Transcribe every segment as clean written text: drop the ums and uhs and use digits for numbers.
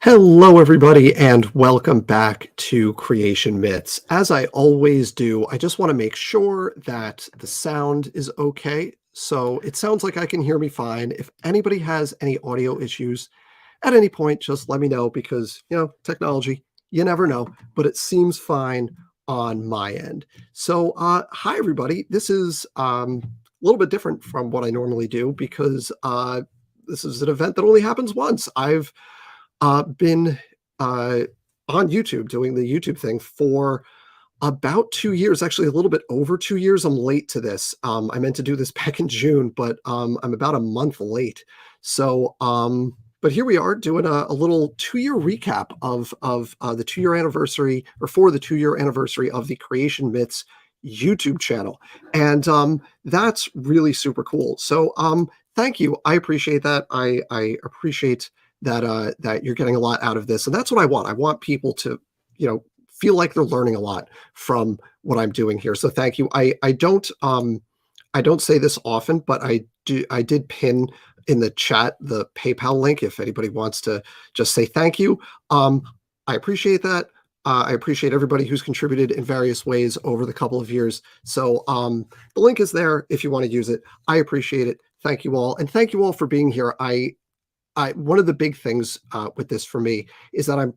Hello, everybody, and welcome back to Creation Myths. As I always do, I just want to make sure that the sound is okay. So it sounds like I can hear me fine. If anybody has any audio issues at any point, just let me know because, technology, you never know, but it seems fine on my end. So, hi, everybody. This is a little bit different from what I normally do because this is an event that only happens once. I've been on YouTube doing the YouTube thing for about 2 years, actually a little bit over 2 years. I'm late to this. I meant to do this back in June, but I'm about a month late. So, but here we are doing a little 2 year recap of the 2 year anniversary, or for the 2 year anniversary of the Creation Myths YouTube channel, and that's really super cool. So, thank you. I appreciate that. I appreciate that you're getting a lot out of this, and that's what I want. I want people to, feel like they're learning a lot from what I'm doing here. So thank you. I don't say this often, but I did pin in the chat the PayPal link if anybody wants to just say thank you. I appreciate that. I appreciate everybody who's contributed in various ways over the couple of years. So the link is there if you want to use it. I appreciate it. Thank you all, and thank you all for being here. One of the big things with this for me is that I'm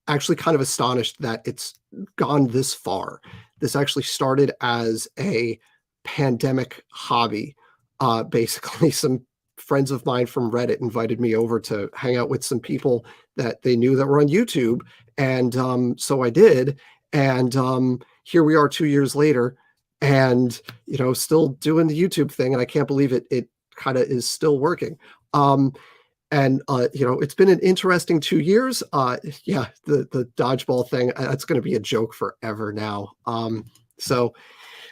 actually kind of astonished that it's gone this far. This actually started as a pandemic hobby. Basically, some friends of mine from Reddit invited me over to hang out with some people that they knew that were on YouTube. And so I did. And here we are 2 years later and, still doing the YouTube thing. And I can't believe it kind of is still working. And it's been an interesting 2 years. Yeah, the dodgeball thing, that's going to be a joke forever now. So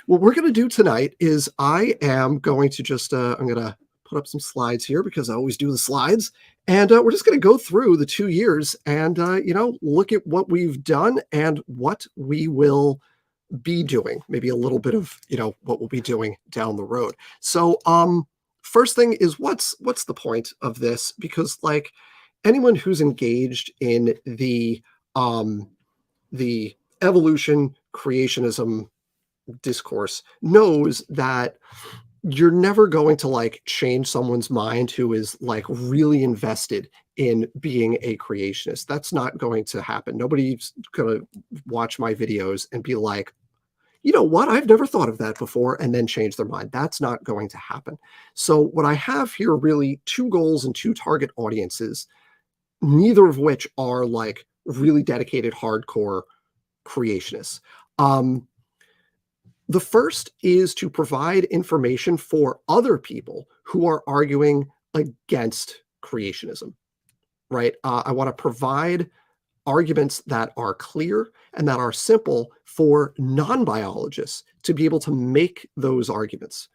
what we're going to do tonight is I am going to just, I'm going to put up some slides here because I always do the slides. And we're just going to go through the 2 years and, look at what we've done and what we will be doing. Maybe a little bit of, what we'll be doing down the road. So, first thing is what's the point of this? Because like anyone who's engaged in the evolution creationism discourse knows that you're never going to like change someone's mind who is like really invested in being a creationist. That's not going to happen. Nobody's going to watch my videos and be like, you know what, I've never thought of that before, and then change their mind. That's not going to happen. So what I have here are really two goals and two target audiences, neither of which are like really dedicated hardcore creationists. The first is to provide information for other people who are arguing against creationism, right? I want to provide arguments that are clear and that are simple for non-biologists to be able to make those arguments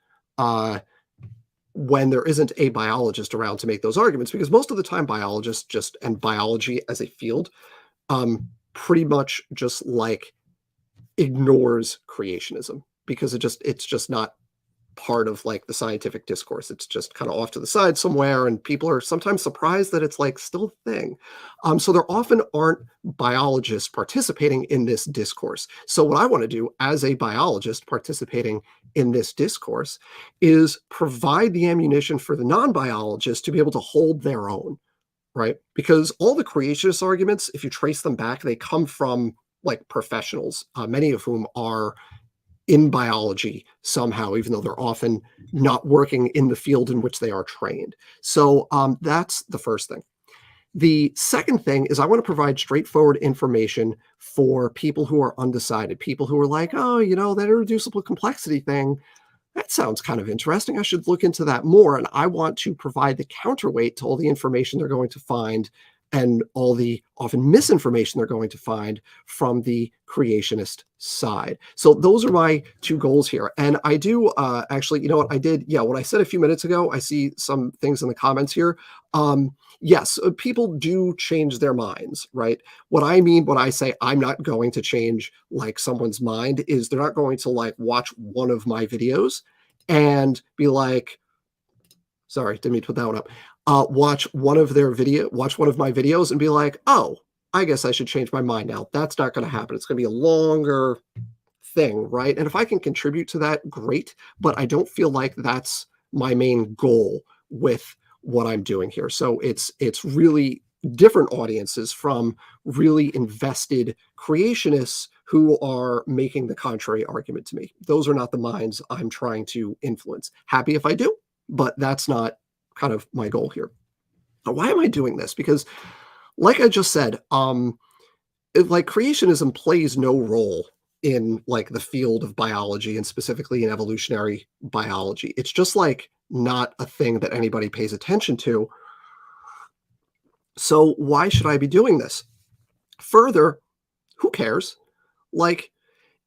when there isn't a biologist around to make those arguments, because most of the time biologists and biology as a field pretty much just like ignores creationism because it's just not part of like the scientific discourse. It's just kind of off to the side somewhere, and people are sometimes surprised that it's like still a thing. So there often aren't biologists participating in this discourse. So what I want to do as a biologist participating in this discourse is provide the ammunition for the non-biologists to be able to hold their own, right? Because all the creationist arguments, if you trace them back, they come from like professionals, many of whom are in biology somehow, even though they're often not working in the field in which they are trained. So that's the first thing. The second thing is I want to provide straightforward information for people who are undecided, people who are like, oh, that irreducible complexity thing, that sounds kind of interesting. I should look into that more. And I want to provide the counterweight to all the information they're going to find and all the often misinformation they're going to find from the creationist side. So those are my two goals here. And I do actually, what I did, what I said a few minutes ago, I see some things in the comments here. Yes, people do change their minds, right? What I mean when I say I'm not going to change like someone's mind is they're not going to like watch one of my videos and be like, sorry, didn't mean to put that one up. watch one of my videos and be like, oh, I guess I should change my mind now. That's not going to happen. It's going to be a longer thing, right? And if I can contribute to that, great. But I don't feel like that's my main goal with what I'm doing here. So it's really different audiences from really invested creationists who are making the contrary argument to me. Those are not the minds I'm trying to influence. Happy if I do, but that's not kind of my goal here. Now, why am I doing this? Because like I just said, like creationism plays no role in like the field of biology and specifically in evolutionary biology. It's just like not a thing that anybody pays attention to. So why should I be doing this? Further, who cares? Like,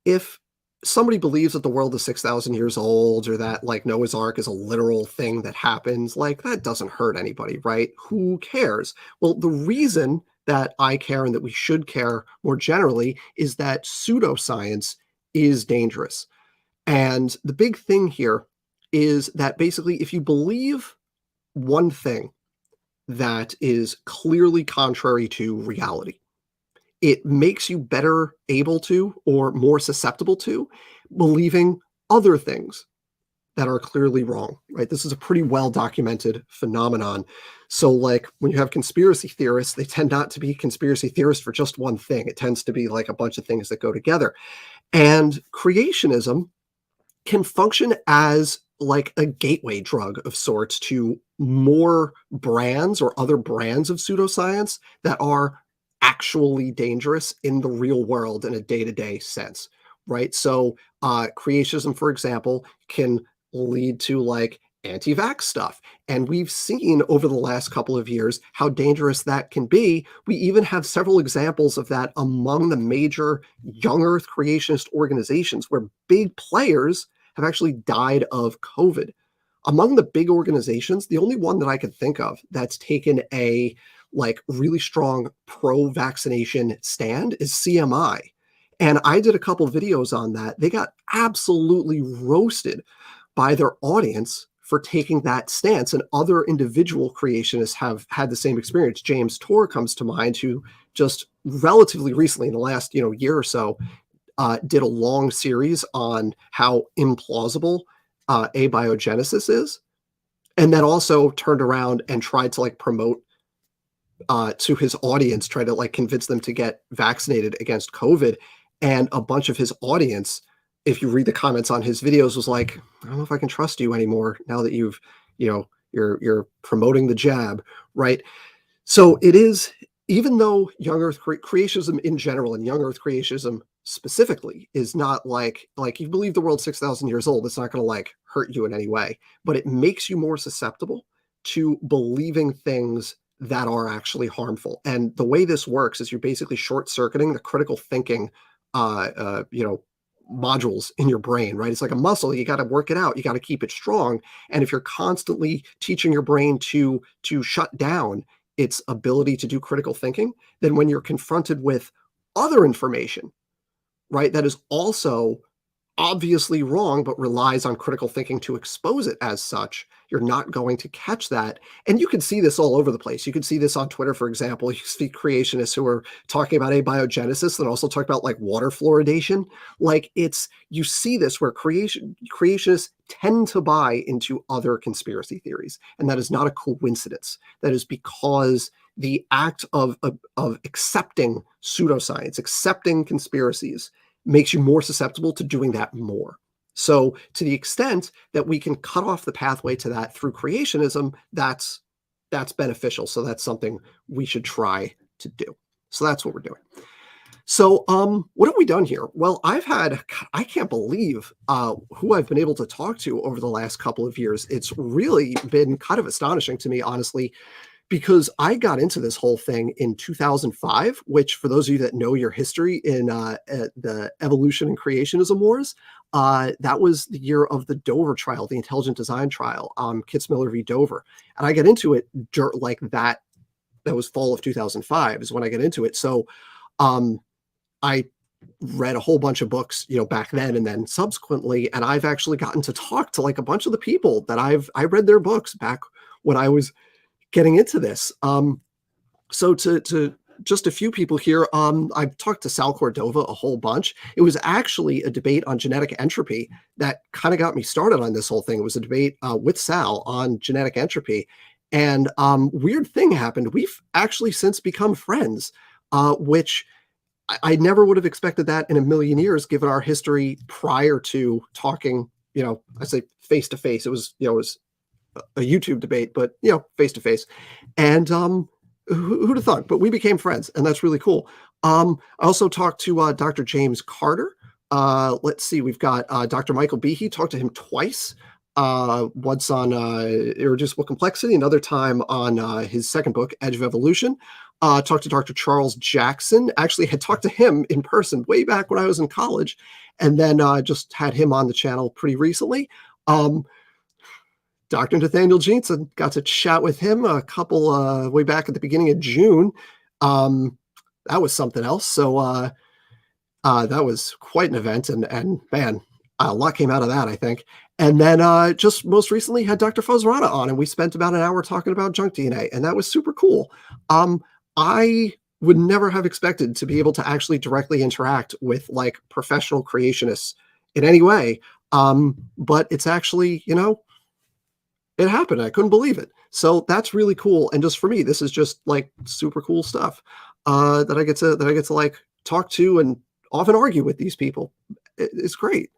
if somebody believes that the world is 6,000 years old or that like Noah's Ark is a literal thing that happens, like that doesn't hurt anybody, right? Who cares? Well, the reason that I care and that we should care more generally is that pseudoscience is dangerous. And the big thing here is that basically if you believe one thing that is clearly contrary to reality, it makes you better able to or more susceptible to believing other things that are clearly wrong, right? This is a pretty well-documented phenomenon. So like when you have conspiracy theorists, they tend not to be conspiracy theorists for just one thing. It tends to be like a bunch of things that go together. And creationism can function as like a gateway drug of sorts to more brands or other brands of pseudoscience that are actually dangerous in the real world in a day-to-day sense, right? So creationism, for example, can lead to like anti-vax stuff. And we've seen over the last couple of years how dangerous that can be. We even have several examples of that among the major young earth creationist organizations where big players have actually died of COVID. Among the big organizations, the only one that I could think of that's taken a like really strong pro-vaccination stand is CMI. And I did a couple videos on that. They got absolutely roasted by their audience for taking that stance. And other individual creationists have had the same experience. James Torr comes to mind, who just relatively recently, in the last year or so, did a long series on how implausible abiogenesis is. And then also turned around and tried to like promote to his audience, try to like convince them to get vaccinated against COVID. And a bunch of his audience, if you read the comments on his videos, was like, I don't know if I can trust you anymore now that you've, you're promoting the jab, right? So it is, even though young earth creationism in general and young earth creationism specifically is not like you believe the world's 6,000 years old, it's not going to like hurt you in any way, but it makes you more susceptible to believing things that are actually harmful. And the way this works is you're basically short-circuiting the critical thinking, modules in your brain, right? It's like a muscle. You got to work it out. You got to keep it strong. And if you're constantly teaching your brain to shut down its ability to do critical thinking, then when you're confronted with other information, right, that is also obviously wrong, but relies on critical thinking to expose it as such, you're not going to catch that. And you can see this all over the place. You can see this on Twitter, for example. You see creationists who are talking about abiogenesis and also talk about like water fluoridation. Like you see this where creationists tend to buy into other conspiracy theories. And that is not a coincidence. That is because the act of accepting pseudoscience, accepting conspiracies, makes you more susceptible to doing that more. So to the extent that we can cut off the pathway to that through creationism, that's beneficial. So that's something we should try to do. So that's what we're doing. So what have we done here? Well, I can't believe who I've been able to talk to over the last couple of years. It's really been kind of astonishing to me, honestly, because I got into this whole thing in 2005, which for those of you that know your history in the evolution and creationism wars, that was the year of the Dover trial, the intelligent design trial, Kitzmiller v. Dover. And I got into it like that was fall of 2005 is when I got into it. So I read a whole bunch of books, back then and then subsequently, and I've actually gotten to talk to like a bunch of the people that I read their books back when I was getting into this. So to just a few people here, I've talked to Sal Cordova a whole bunch. It was actually a debate on genetic entropy that kind of got me started on this whole thing. It was a debate with Sal on genetic entropy. And weird thing happened. We've actually since become friends, which I never would have expected that in a million years, given our history prior to talking, I say face to face. It was, it was a YouTube debate, but, face to face. And who'd have thought? But we became friends, and that's really cool. I also talked to Dr. James Carter. Let's see, we've got Dr. Michael Behe. Talked to him twice. Once on Irreducible Complexity, another time on his second book, Edge of Evolution. Talked to Dr. Charles Jackson. Actually had talked to him in person way back when I was in college, and then just had him on the channel pretty recently. Dr. Nathaniel Jeanson, got to chat with him a couple way back at the beginning of June. That was something else. So that was quite an event, and man, a lot came out of that, I think. And then just most recently had Dr. Fozrana on, and we spent about an hour talking about junk DNA, and that was super cool. I would never have expected to be able to actually directly interact with like professional creationists in any way. But it's actually, it happened. I couldn't believe it. So that's really cool. And just for me, this is just like super cool stuff that I get to like talk to and often argue with these people. It's great.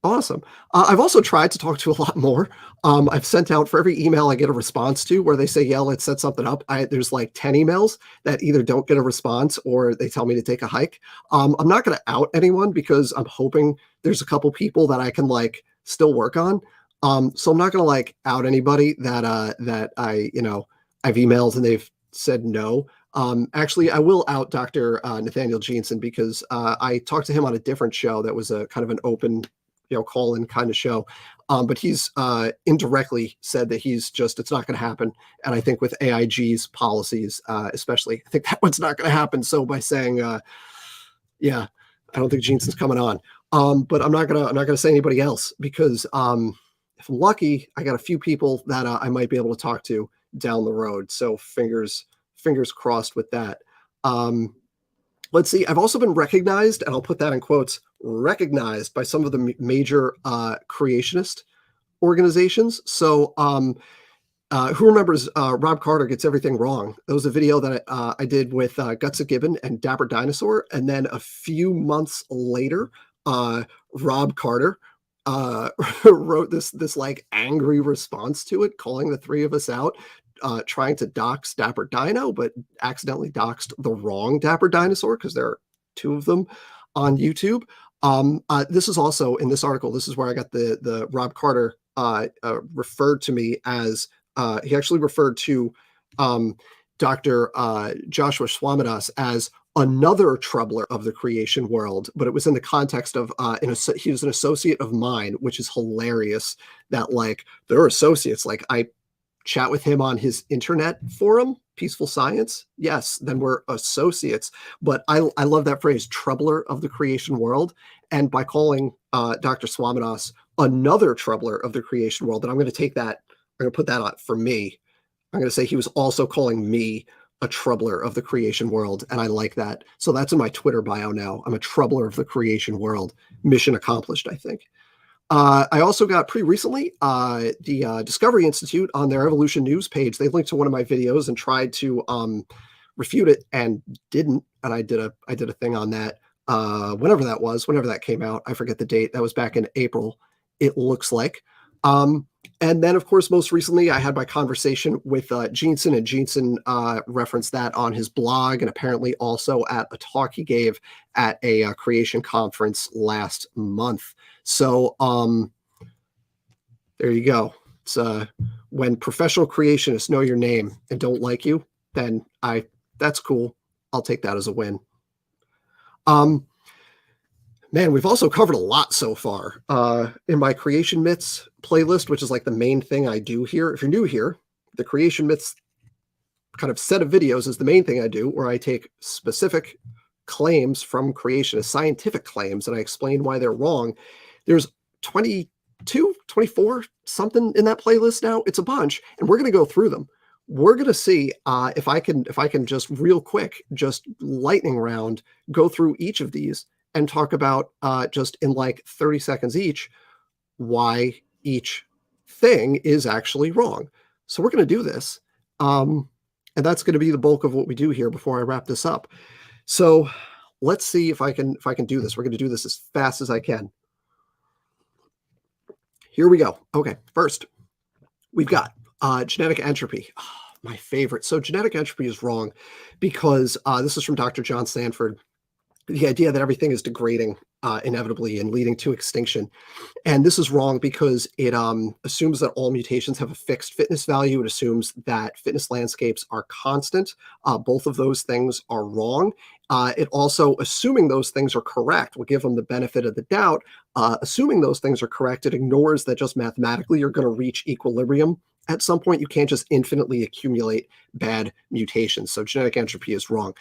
Awesome. I've also tried to talk to a lot more. I've sent out for every email I get a response to where they say, yeah, let's set something up. There's like 10 emails that either don't get a response or they tell me to take a hike. I'm not going to out anyone because I'm hoping there's a couple people that I can like still work on. So I'm not going to like out anybody that I've emailed and they've said no. Actually, I will out Dr. Nathaniel Jeanson because I talked to him on a different show that was a kind of an open call-in kind of show. But he's indirectly said that it's not going to happen. And I think with AIG's policies, especially, I think that one's not going to happen. So by saying, yeah, I don't think Jeanson's coming on. But I'm not gonna say anybody else because if I'm lucky, I got a few people that I might be able to talk to down the road. So fingers crossed with that. Let's see. I've also been recognized, and I'll put that in quotes, recognized by some of the major creationist organizations. So who remembers Rob Carter Gets Everything Wrong? That was a video that I did with Gutsa Gibbon and Dapper Dinosaur. And then a few months later, Rob Carter wrote this like angry response to it, calling the three of us out, trying to dox Dapper Dino, but accidentally doxed the wrong Dapper Dinosaur because there are two of them on YouTube. This is also in this article. This is where I got the Rob Carter referred to me as, he actually referred to Dr. Joshua Swamidass as another troubler of the creation world, but it was in the context of he was an associate of mine, which is hilarious that like they're associates. Like I chat with him on his internet forum, Peaceful Science. Yes, then we're associates. But I love that phrase, troubler of the creation world. And by calling Dr. Swamidass another troubler of the creation world, and I'm going to take that, I'm going to put that on for me. I'm going to say he was also calling me a troubler of the creation world, and I like that. So that's in my Twitter bio now. I'm a troubler of the creation world. Mission accomplished, I think. I also got pretty recently the Discovery Institute on their Evolution News page. They linked to one of my videos and tried to refute it and didn't. And I did a thing on that whenever that came out. I forget the date. That was back in April, it looks like. And then, of course, most recently, I had my conversation with Jeanson, and Jeanson referenced that on his blog and apparently also at a talk he gave at a creation conference last month. So there you go. It's when professional creationists know your name and don't like you, then that's cool. I'll take that as a win. Man, we've also covered a lot so far. In my Creation Myths playlist, which is like the main thing I do here. If you're new here, the Creation Myths kind of set of videos is the main thing I do, where I take specific claims from creationists, scientific claims, and I explain why they're wrong. There's 20 22, 24, something in that playlist now. It's a bunch, and we're going to go through them. We're going to see if I can just real quick, just lightning round, go through each of these and talk about just in like 30 seconds each why each thing is actually wrong. So we're going to do this, and that's going to be the bulk of what we do here before I wrap this up. So let's see if I can do this. We're going to do this as fast as I can. Here we go. Okay, first, we've got genetic entropy. Oh, my favorite. So genetic entropy is wrong because this is from Dr. John Sanford. The idea that everything is degrading inevitably and leading to extinction. And this is wrong because it assumes that all mutations have a fixed fitness value. It assumes that fitness landscapes are constant. Both of those things are wrong. It also, assuming those things are correct, will give them the benefit of the doubt. Assuming those things are correct, it ignores that just mathematically you're going to reach equilibrium. At some point, you can't just infinitely accumulate bad mutations. So genetic entropy is wrong.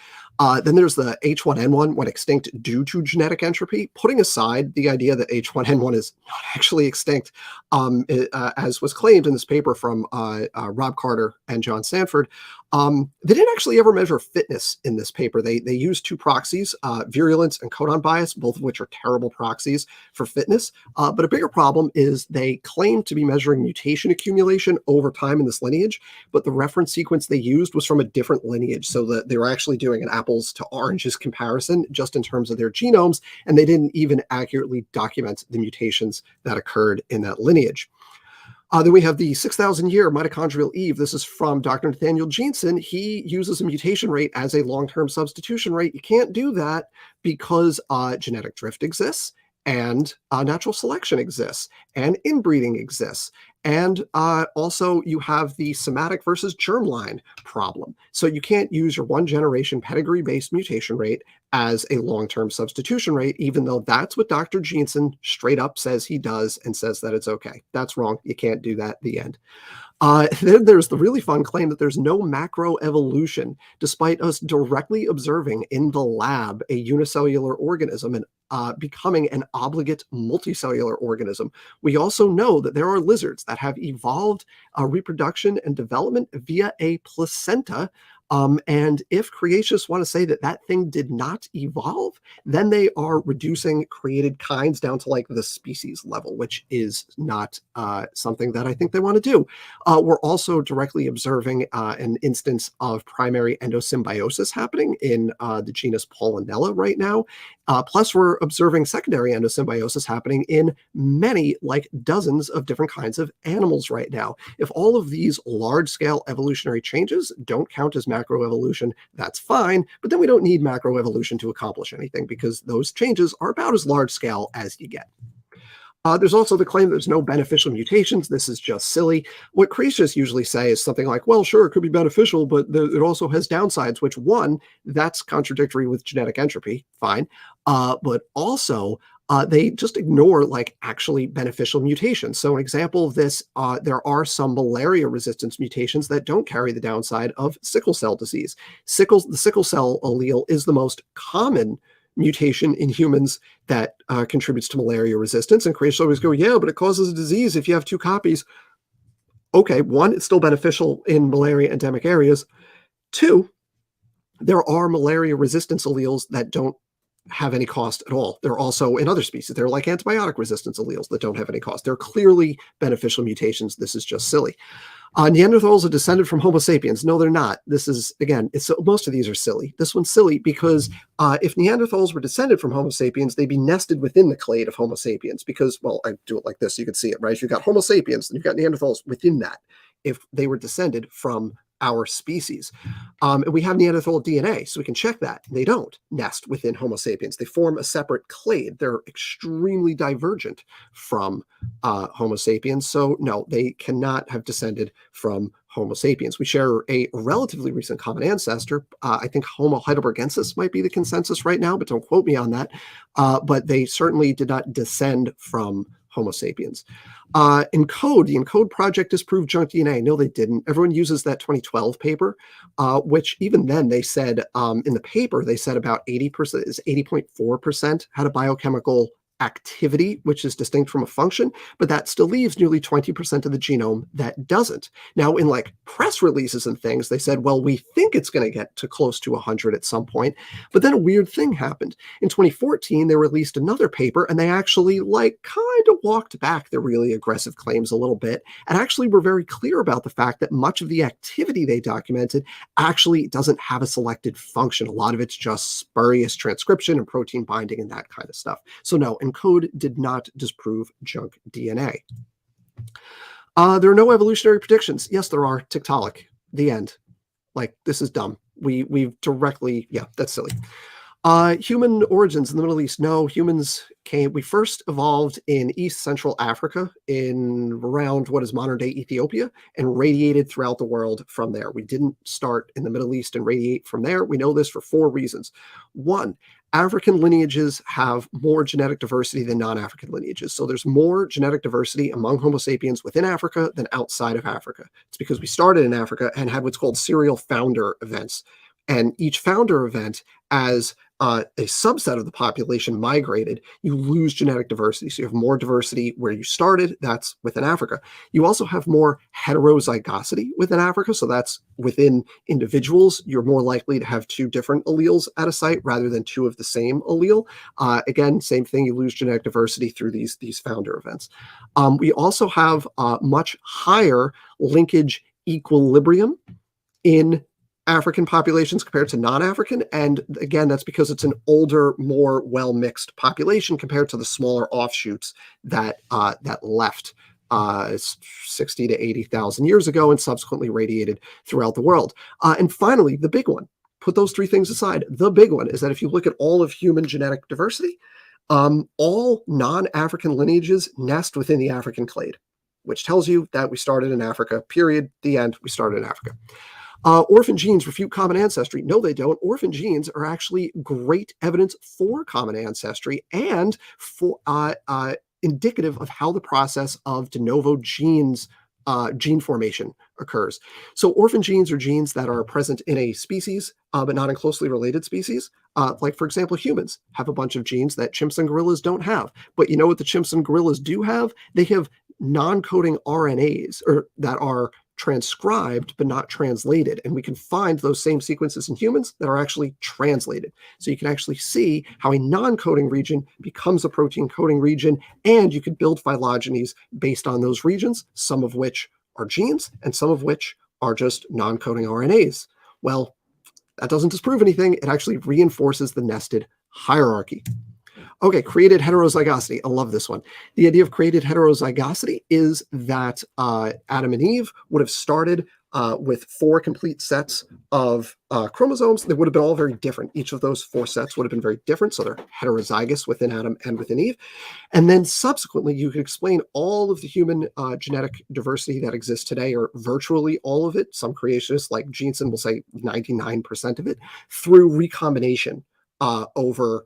Then there's the H1N1 went extinct due to genetic entropy. Putting aside the idea that H1N1 is not actually extinct, as was claimed in this paper from Rob Carter and John Sanford, they didn't actually ever measure fitness in this paper. They used two proxies, virulence and codon bias, both of which are terrible proxies for fitness. But a bigger problem is they claim to be measuring mutation accumulation over time in this lineage, but the reference sequence they used was from a different lineage. So that they were actually doing an apples to oranges comparison just in terms of their genomes, and they didn't even accurately document the mutations that occurred in that lineage. Then we have the 6,000-year mitochondrial Eve. This is from Dr. Nathaniel Jeanson. He uses a mutation rate as a long-term substitution rate. You can't do that because genetic drift exists, and natural selection exists, and inbreeding exists. And also you have the somatic versus germline problem. So you can't use your one-generation pedigree-based mutation rate as a long-term substitution rate, even though that's what Dr. Jeanson straight up says he does and says that it's okay. That's wrong. You can't do that. The end. Then there's the really fun claim that there's no macroevolution, despite us directly observing in the lab a unicellular organism and becoming an obligate multicellular organism. We also know that there are lizards that have evolved reproduction and development via a placenta. And if creationists want to say that that thing did not evolve, then they are reducing created kinds down to like the species level, which is not something that I think they want to do. We're also directly observing an instance of primary endosymbiosis happening in the genus Pollinella right now. Plus, we're observing secondary endosymbiosis happening in many, like dozens of different kinds of animals right now. If all of these large-scale evolutionary changes don't count as macroevolution, that's fine, but then we don't need macroevolution to accomplish anything because those changes are about as large-scale as you get. There's also the claim there's no beneficial mutations. This is just silly. What creationists usually say is something like, well, sure, it could be beneficial, but it also has downsides, which one, that's contradictory with genetic entropy, fine. But also, they just ignore like actually beneficial mutations. So an example of this, there are some malaria resistance mutations that don't carry the downside of sickle cell disease. The sickle cell allele is the most common mutation in humans that contributes to malaria resistance. And creationists always go, yeah, but it causes a disease if you have two copies. Okay, one, it's still beneficial in malaria endemic areas. Two, there are malaria resistance alleles that don't have any cost at all. They're also in other species. They're like antibiotic resistance alleles that don't have any cost. They're clearly beneficial mutations. This is just silly. Neanderthals are descended from Homo sapiens. No, they're not. This is, again, most of these are silly. This one's silly because if Neanderthals were descended from Homo sapiens, they'd be nested within the clade of Homo sapiens because, well, I do it like this so you can see it, right? You've got Homo sapiens and you've got Neanderthals within that if they were descended from our species. And we have Neanderthal DNA, so we can check that. They don't nest within Homo sapiens. They form a separate clade. They're extremely divergent from Homo sapiens. So no, they cannot have descended from Homo sapiens. We share a relatively recent common ancestor. I think Homo heidelbergensis might be the consensus right now, but don't quote me on that. But they certainly did not descend from Homo sapiens. Encode, the Encode project disproved junk DNA. No, they didn't. Everyone uses that 2012 paper, which even then they said in the paper, they said about 80%, 80.4% had a biochemical activity, which is distinct from a function, but that still leaves nearly 20% of the genome that doesn't. Now, in like press releases and things, they said, well, we think it's going to get to close to 100 at some point. But then a weird thing happened. In 2014, they released another paper, and they actually like kind of walked back their really aggressive claims a little bit, and actually were very clear about the fact that much of the activity they documented actually doesn't have a selected function. A lot of it's just spurious transcription and protein binding and that kind of stuff. So no, ENCODE did not disprove junk DNA. There are no evolutionary predictions. Yes, there are. Tiktaalik. The end. Like, this is dumb. We've directly, yeah, that's silly. Human origins in the Middle East. No, we first evolved in East Central Africa in around what is modern day Ethiopia and radiated throughout the world from there. We didn't start in the Middle East and radiate from there. We know this for 4 reasons. 1, African lineages have more genetic diversity than non-African lineages. So there's more genetic diversity among Homo sapiens within Africa than outside of Africa. It's because we started in Africa and had what's called serial founder events. And each founder event, as a subset of the population migrated, you lose genetic diversity. So you have more diversity where you started, that's within Africa. You also have more heterozygosity within Africa. So that's within individuals. You're more likely to have 2 different alleles at a site rather than 2 of the same allele. Again, same thing, you lose genetic diversity through these founder events. We also have much higher linkage equilibrium in African populations compared to non-African. And again, that's because it's an older, more well-mixed population compared to the smaller offshoots that left 60 to 80,000 years ago and subsequently radiated throughout the world. And finally, the big one, put those 3 things aside. The big one is that if you look at all of human genetic diversity, all non-African lineages nest within the African clade, which tells you that we started in Africa, period, the end, we started in Africa. Orphan genes refute common ancestry. No, they don't. Orphan genes are actually great evidence for common ancestry and for indicative of how the process of de novo gene formation occurs. So orphan genes are genes that are present in a species, but not in closely related species. Like, for example, humans have a bunch of genes that chimps and gorillas don't have. But you know what the chimps and gorillas do have? They have non-coding RNAs that are transcribed but not translated, and we can find those same sequences in humans that are actually translated. So you can actually see how a non-coding region becomes a protein coding region, and you could build phylogenies based on those regions, some of which are genes and some of which are just non-coding RNAs. Well, that doesn't disprove anything. It actually reinforces the nested hierarchy. Okay, created heterozygosity. I love this one. The idea of created heterozygosity is that Adam and Eve would have started with 4 complete sets of chromosomes. They would have been all very different. Each of those 4 sets would have been very different. So they're heterozygous within Adam and within Eve. And then subsequently, you could explain all of the human genetic diversity that exists today, or virtually all of it. Some creationists like Jensen will say 99% of it, through recombination over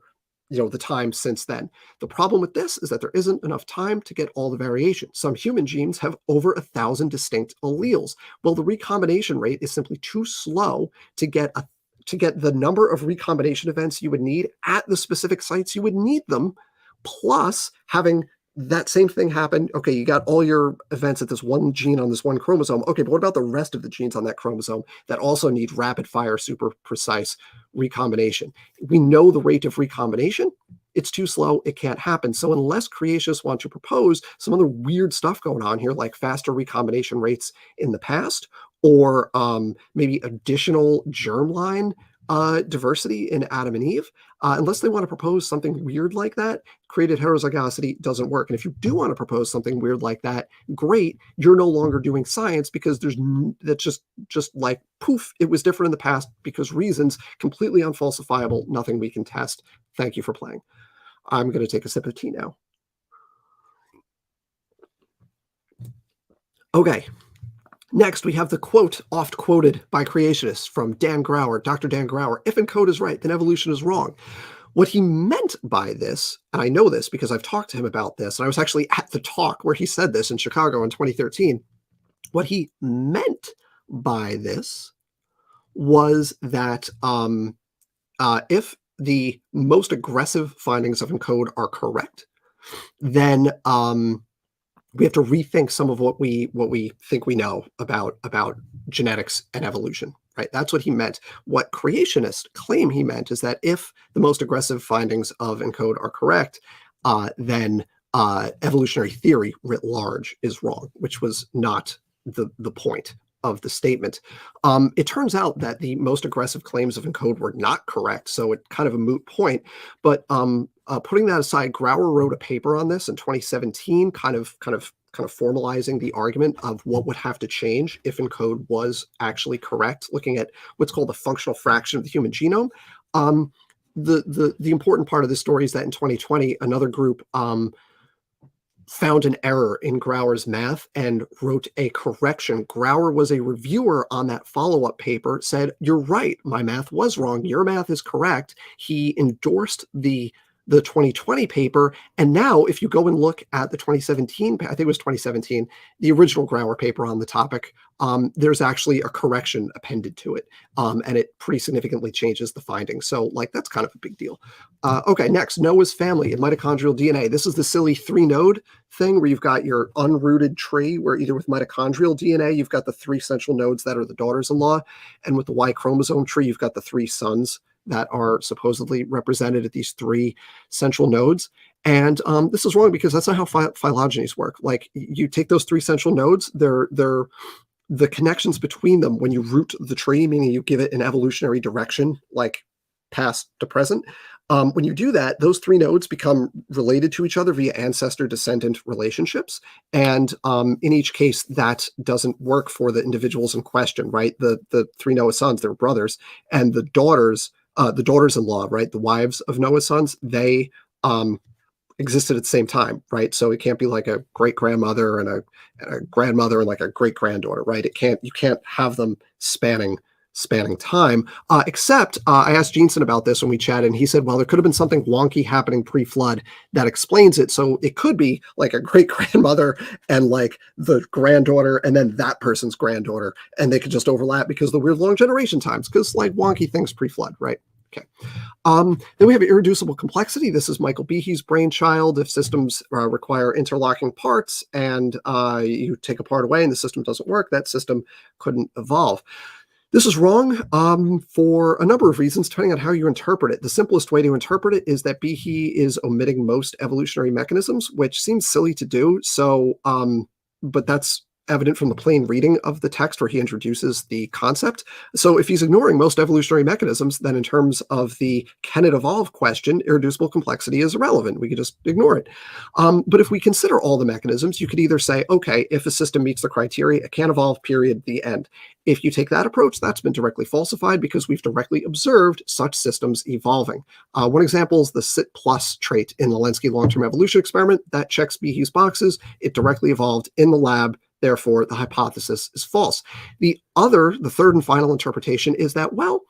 the time since then. The problem with this is that there isn't enough time to get all the variation. Some human genes have over 1,000 distinct alleles. Well, the recombination rate is simply too slow to get the number of recombination events you would need at the specific sites you would need them, plus having that same thing happen. Okay, you got all your events at this one gene on this one chromosome. Okay, but what about the rest of the genes on that chromosome that also need rapid fire, super precise recombination? We know the rate of recombination. It's too slow. It can't happen. So unless creationists want to propose some other weird stuff going on here, like faster recombination rates in the past, or maybe additional germline diversity in Adam and Eve, unless they want to propose something weird like that, created heterozygosity doesn't work. And if you do want to propose something weird like that, great, you're no longer doing science, because that's just like poof, it was different in the past because reasons, completely unfalsifiable, nothing we can test. Thank you for playing. I'm going to take a sip of tea now. Okay. Next, we have the quote oft quoted by creationists from Dan Grauer, Dr. Dan Grauer: if ENCODE is right, then evolution is wrong. What he meant by this, and I know this because I've talked to him about this, and I was actually at the talk where he said this in Chicago in 2013. What he meant by this was that if the most aggressive findings of ENCODE are correct, then we have to rethink some of what we think we know about genetics and evolution, right? That's what he meant. What creationists claim he meant is that if the most aggressive findings of ENCODE are correct, then evolutionary theory writ large is wrong, which was not the point of the statement. It turns out that the most aggressive claims of ENCODE were not correct, so it's kind of a moot point. But putting that aside, Grauer wrote a paper on this in 2017, kind of formalizing the argument of what would have to change if ENCODE was actually correct, looking at what's called the functional fraction of the human genome. The important part of this story is that in 2020, another group found an error in Grauer's math and wrote a correction. Grauer was a reviewer on that follow-up paper, said, "You're right, my math was wrong. Your math is correct." He endorsed the 2020 paper. And now if you go and look at the 2017, I think it was 2017, the original Grauer paper on the topic, there's actually a correction appended to it. And it pretty significantly changes the findings. So like, that's kind of a big deal. Okay, next, Noah's family in mitochondrial DNA. This is the silly 3-node thing where you've got your unrooted tree where either with mitochondrial DNA, you've got the 3 central nodes that are the daughters-in-law. And with the Y chromosome tree, you've got the 3 sons that are supposedly represented at these 3 central nodes. And this is wrong because that's not how phylogenies work. Like, you take those 3 central nodes, they're the connections between them when you root the tree, meaning you give it an evolutionary direction, like past to present. When you do that, those 3 nodes become related to each other via ancestor-descendant relationships. And in each case, that doesn't work for the individuals in question, right? The 3 Noah sons, they were brothers, and the daughters-in-law, right, the wives of Noah's sons, they existed at the same time, right? So it can't be like a great-grandmother and a grandmother and like a great-granddaughter, right? You can't have them spanning time, except I asked Jeanson about this when we chatted, and he said, well, there could have been something wonky happening pre-flood that explains it. So it could be like a great-grandmother and like the granddaughter and then that person's granddaughter, and they could just overlap because of the weird long generation times, because like wonky things pre-flood, right? Okay. Then we have irreducible complexity. This is Michael Behe's brainchild. If systems require interlocking parts and you take a part away and the system doesn't work, that system couldn't evolve. This is wrong for a number of reasons, depending on how you interpret it. The simplest way to interpret it is that Behe is omitting most evolutionary mechanisms, which seems silly to do. So, but that's evident from the plain reading of the text where he introduces the concept. So if he's ignoring most evolutionary mechanisms, then in terms of the can it evolve question, irreducible complexity is irrelevant. We could just ignore it. But if we consider all the mechanisms, you could either say, okay, if a system meets the criteria, it can evolve, period, the end. If you take that approach, that's been directly falsified because we've directly observed such systems evolving. One example is the sit plus trait in the Lenski long-term evolution experiment. That checks Behe's boxes. It directly evolved in the lab. Therefore, the hypothesis is false. The third and final interpretation is that, well,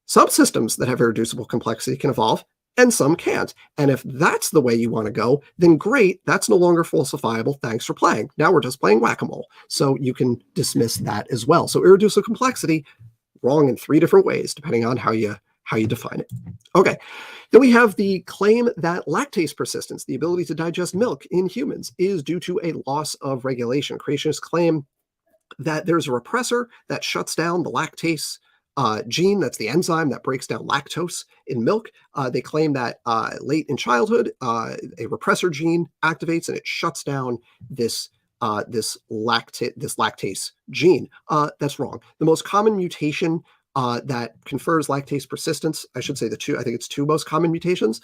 subsystems that have irreducible complexity can evolve and some can't. And if that's the way you want to go, then great, that's no longer falsifiable. Thanks for playing. Now we're just playing whack-a-mole. So you can dismiss that as well. So irreducible complexity, wrong in 3 different ways, depending on how you define it. Okay, then we have the claim that lactase persistence, the ability to digest milk in humans, is due to a loss of regulation. Creationists claim that there's a repressor that shuts down the lactase gene, that's the enzyme that breaks down lactose in milk. They claim that late in childhood, a repressor gene activates and it shuts down this lactase gene. That's wrong. The most common mutation that confers lactase persistence, I should say I think it's 2 most common mutations,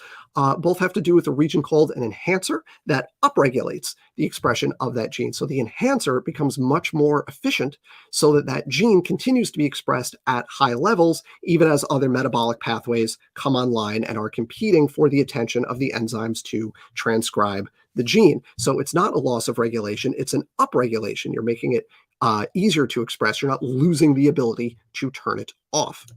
both have to do with a region called an enhancer that upregulates the expression of that gene. So the enhancer becomes much more efficient so that that gene continues to be expressed at high levels, even as other metabolic pathways come online and are competing for the attention of the enzymes to transcribe the gene. So it's not a loss of regulation, it's an upregulation. You're making it easier to express. You're not losing the ability to turn it off.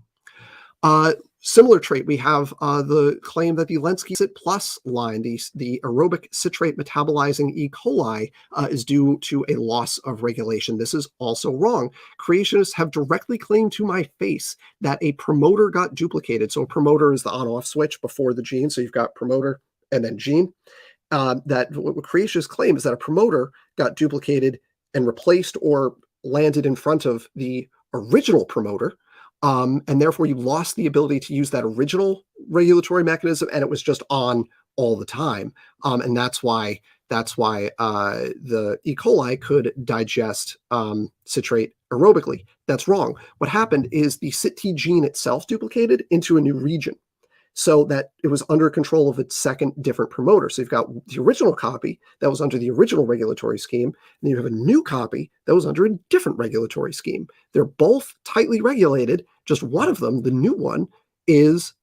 Similar trait, we have the claim that the Lenski sit plus line, the aerobic citrate metabolizing E. coli, is due to a loss of regulation. This is also wrong. Creationists have directly claimed to my face that a promoter got duplicated. So a promoter is the on-off switch before the gene. So you've got promoter and then gene. that what creationists claim is that a promoter got duplicated and replaced or landed in front of the original promoter, and therefore you lost the ability to use that original regulatory mechanism, and it was just on all the time. And that's why the E. coli could digest citrate aerobically. That's wrong. What happened is the CYT gene itself duplicated into a new region, so that it was under control of its second different promoter. So you've got the original copy that was under the original regulatory scheme, and then you have a new copy that was under a different regulatory scheme. They're both tightly regulated. Just one of them, the new one, is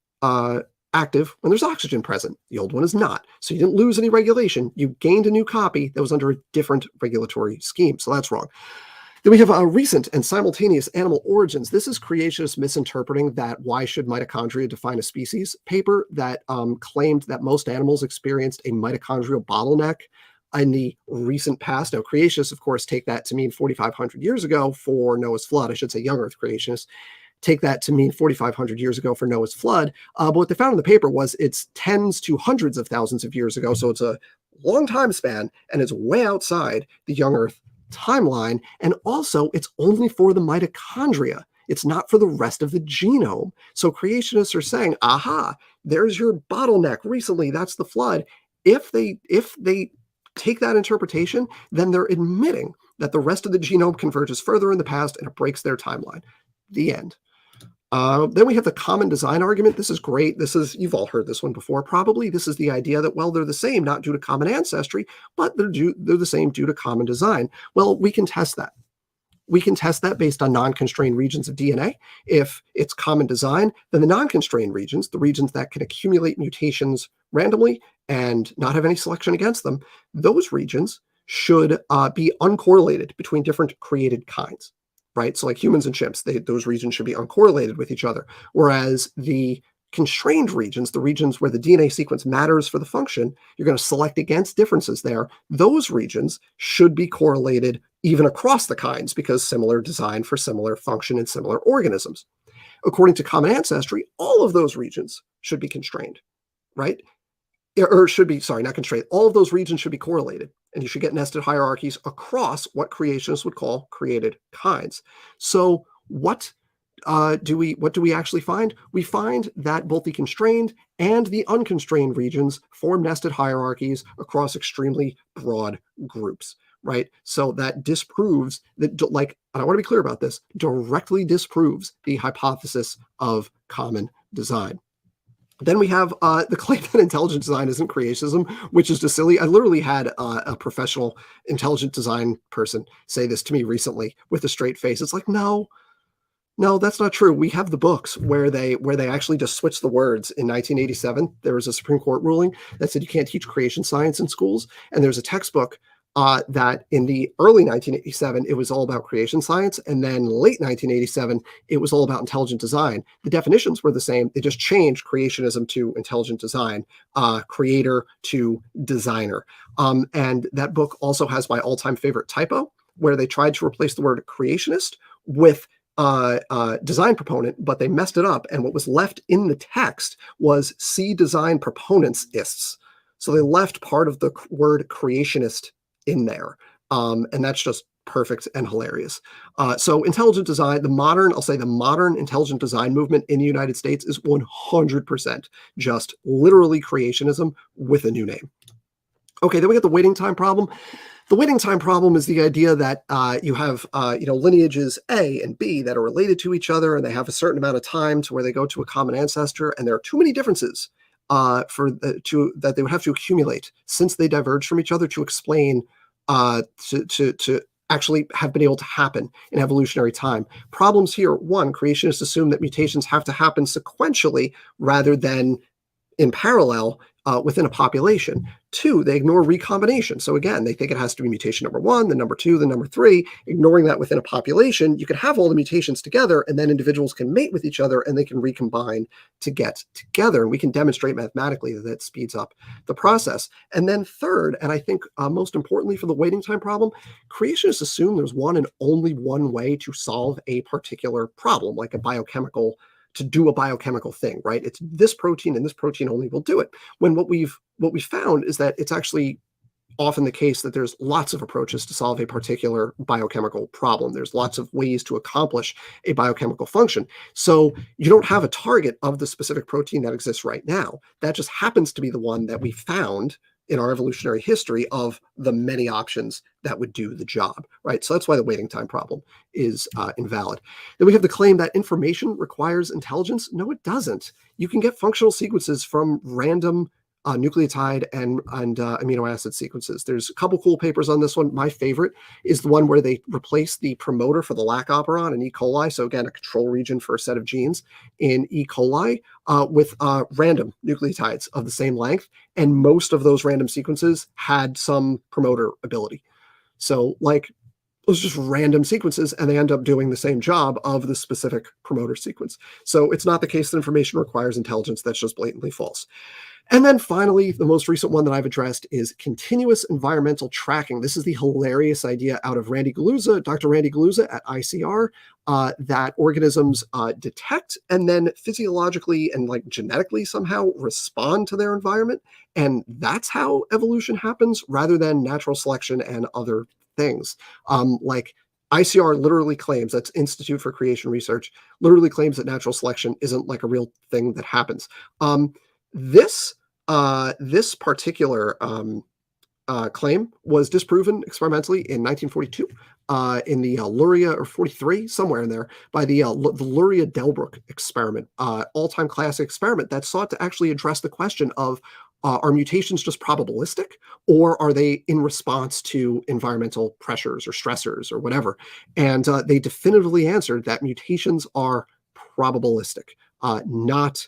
active when there's oxygen present. The old one is not. So you didn't lose any regulation. You gained a new copy that was under a different regulatory scheme. So that's wrong. Then we have recent and simultaneous animal origins. This is creationists misinterpreting that "Why Should Mitochondria Define a Species" paper that claimed that most animals experienced a mitochondrial bottleneck in the recent past. Now, creationists, of course, take that to mean 4,500 years ago for Noah's flood. I should say young Earth creationists take that to mean 4,500 years ago for Noah's flood. But what they found in the paper was it's tens to hundreds of thousands of years ago. So it's a long time span, and it's way outside the young Earth timeline. And also, it's only for the mitochondria. It's not for the rest of the genome. So creationists are saying, aha, there's your bottleneck recently. That's the flood. If they take that interpretation, then they're admitting that the rest of the genome converges further in the past and it breaks their timeline. The end. Then we have the common design argument. This is great. You've all heard this one before, probably. This is the idea that, well, they're the same, not due to common ancestry, but they're the same due to common design. Well, we can test that. We can test that based on non-constrained regions of DNA. If it's common design, then the non-constrained regions, the regions that can accumulate mutations randomly and not have any selection against them, those regions should be uncorrelated between different created kinds. Right? So like humans and chimps, those regions should be uncorrelated with each other. Whereas the constrained regions, the regions where the DNA sequence matters for the function, you're going to select against differences there. Those regions should be correlated even across the kinds because similar design for similar function in similar organisms. According to common ancestry, all of those regions should be constrained, right? Or should be, sorry, not constrained. All of those regions should be correlated, and you should get nested hierarchies across what creationists would call created kinds. So what do we actually find? We find that both the constrained and the unconstrained regions form nested hierarchies across extremely broad groups, right? So that disproves that, like, and I want to be clear about this, directly disproves the hypothesis of common design. Then we have the claim that intelligent design isn't creationism, which is just silly. I literally had a professional intelligent design person say this to me recently with a straight face. It's like, no, that's not true. We have the books where they actually just switched the words. In 1987, there was a Supreme Court ruling that said you can't teach creation science in schools. And there's a textbook that in the early 1987, it was all about creation science. And then late 1987, it was all about intelligent design. The definitions were the same. They just changed creationism to intelligent design, creator to designer. And that book also has my all-time favorite typo, where they tried to replace the word creationist with design proponent, but they messed it up. And what was left in the text was see design proponents-ists. So they left part of the word creationist in there. And that's just perfect and hilarious. So intelligent design, the modern intelligent design movement in the United States is 100% just literally creationism with a new name. Okay, then we got the waiting time problem. The waiting time problem is the idea that you have lineages A and B that are related to each other, and they have a certain amount of time to where they go to a common ancestor, and there are too many differences that they would have to accumulate since they diverge from each other to explain to actually have been able to happen in evolutionary time. Problems here: one, creationists assume that mutations have to happen sequentially rather than in parallel within a population. Two, they ignore recombination. So again, they think it has to be mutation number one, then number two, then number three. Ignoring that within a population, you could have all the mutations together, and then individuals can mate with each other, and they can recombine to get together. And we can demonstrate mathematically that that speeds up the process. And then third, and I think most importantly for the waiting time problem, creationists assume there's one and only one way to solve a particular problem, like a biochemical to do a biochemical thing, right? It's this protein and this protein only will do it. When what we found is that it's actually often the case that there's lots of approaches to solve a particular biochemical problem. There's lots of ways to accomplish a biochemical function. So you don't have a target of the specific protein that exists right now. That just happens to be the one that we found in our evolutionary history of the many options that would do the job, right? So that's why the waiting time problem is invalid. Then we have the claim that information requires intelligence. No, it doesn't. You can get functional sequences from random nucleotide and amino acid sequences. There's a couple cool papers on this one. My favorite is the one where they replace the promoter for the lac operon in E. coli. So again, a control region for a set of genes in E. coli with random nucleotides of the same length. And most of those random sequences had some promoter ability. So like those just random sequences, and they end up doing the same job of the specific promoter sequence. So it's not the case that information requires intelligence. That's just blatantly false. And then finally, the most recent one that I've addressed is continuous environmental tracking. This is the hilarious idea out of Dr. Randy Galuza at ICR, that organisms detect and then physiologically and like genetically somehow respond to their environment. And that's how evolution happens rather than natural selection and other things. Like ICR literally claims, that's Institute for Creation Research, literally claims that natural selection isn't like a real thing that happens. This particular claim was disproven experimentally in 1942 in the Luria, or 43, somewhere in there, by the Luria-Delbruck experiment, all-time classic experiment that sought to actually address the question of are mutations just probabilistic, or are they in response to environmental pressures or stressors or whatever? And they definitively answered that mutations are probabilistic, not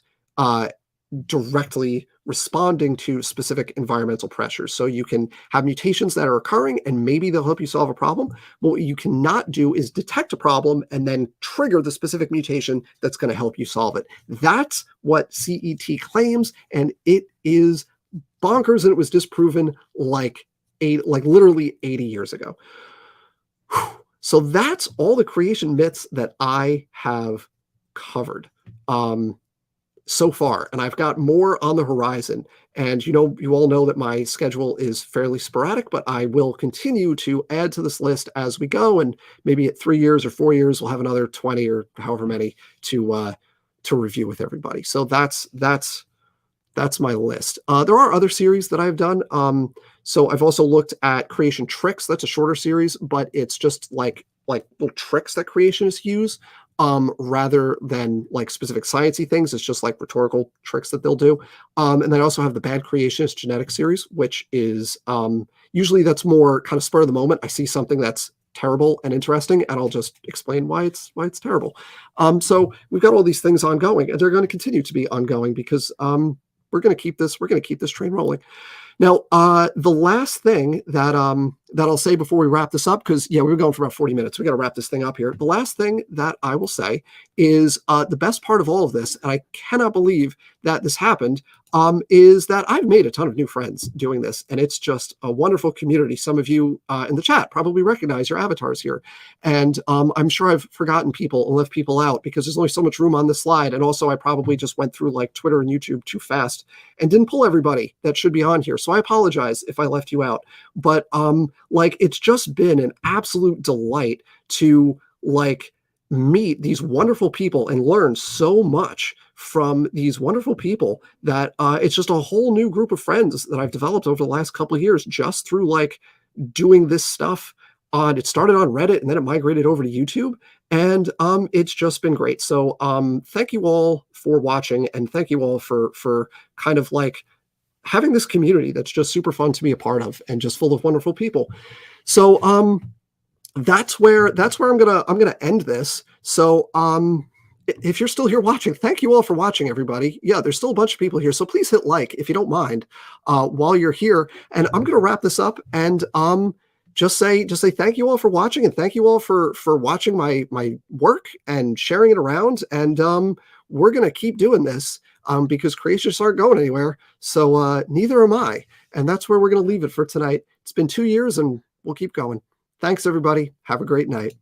directly responding to specific environmental pressures. So you can have mutations that are occurring and maybe they'll help you solve a problem. But what you cannot do is detect a problem and then trigger the specific mutation that's going to help you solve it. That's what CET claims, and it is bonkers, and it was disproven like literally 80 years ago. So that's all the creation myths that I have covered so far, and I've got more on the horizon. And you all know that my schedule is fairly sporadic, but I will continue to add to this list as we go, and maybe at 3 years or 4 years we'll have another 20 or however many to review with everybody. So that's my list. There are other series that I've done. So I've also looked at Creation Tricks. That's a shorter series, but it's just like little tricks that creationists use, rather than like specific sciencey things. It's just like rhetorical tricks that they'll do. And then I also have the Bad Creationist Genetic series, which is usually that's more kind of spur of the moment. I see something that's terrible and interesting, and I'll just explain why it's terrible. So we've got all these things ongoing, and they're going to continue to be ongoing because we're going to keep this train rolling. Now, the last thing that I'll say before we wrap this up, because we were going for about 40 minutes, we got to wrap this thing up here. The last thing that I will say is the best part of all of this, and I cannot believe that this happened, is that I've made a ton of new friends doing this, and it's just a wonderful community. Some of you in the chat probably recognize your avatars here, and I'm sure I've forgotten people and left people out because there's only so much room on this slide, and also I probably just went through like Twitter and YouTube too fast and didn't pull everybody that should be on here. So I apologize if I left you out, but it's just been an absolute delight to meet these wonderful people and learn so much from these wonderful people that it's just a whole new group of friends that I've developed over the last couple of years just through doing this stuff. It started on Reddit and then it migrated over to YouTube, and it's just been great. So thank you all for watching, and thank you all for kind of having this community that's just super fun to be a part of and just full of wonderful people. So that's where I'm gonna end this. So if you're still here watching, thank you all for watching, everybody. Yeah, there's still a bunch of people here, so please hit like if you don't mind while you're here. And I'm gonna wrap this up and just say thank you all for watching, and thank you all for watching my work and sharing it around. And we're gonna keep doing this because creationists aren't going anywhere. So neither am I. And that's where we're gonna leave it for tonight. It's been 2 years and we'll keep going. Thanks, everybody. Have a great night.